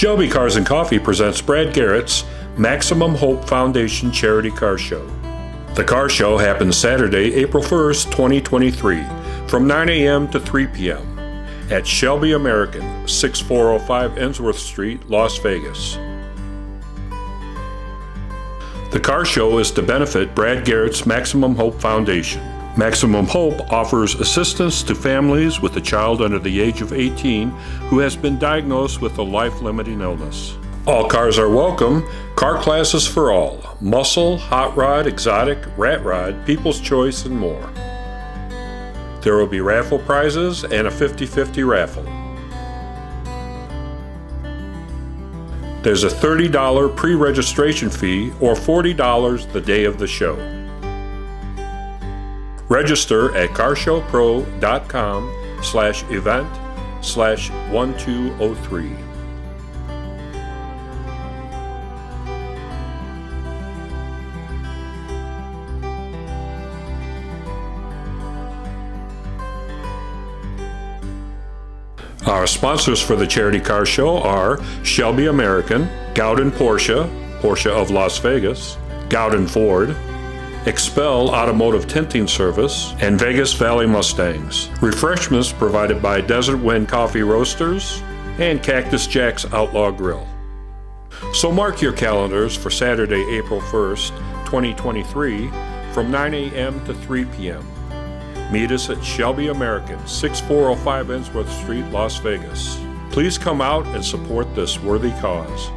Shelby Cars and Coffee presents Brad Garrett's Maximum Hope Foundation Charity Car Show. The car show happens Saturday, April 1st, 2023, from 9 a.m. to 3 p.m. at Shelby American, 6405 Ensworth Street, Las Vegas. The car show is to benefit Brad Garrett's Maximum Hope Foundation. Maximum Hope offers assistance to families with a child under the age of 18 who has been diagnosed with a life-limiting illness. All cars are welcome, car classes for all, muscle, hot rod, exotic, rat rod, people's choice, and more. There will be raffle prizes and a 50-50 raffle. There's a $30 pre-registration fee or $40 the day of the show. Register at carshowpro.com/event/1203. Our sponsors for the Charity Car Show are Shelby American, Gowden Porsche, Porsche of Las Vegas, Gowden Ford, Expel Automotive Tinting Service, and Vegas Valley Mustangs. Refreshments provided by Desert Wind Coffee Roasters and Cactus Jack's Outlaw Grill. So mark your calendars for Saturday, April 1st, 2023 from 9 a.m. to 3 p.m. Meet us at Shelby American, 6405 Ensworth Street, Las Vegas. Please come out and support this worthy cause.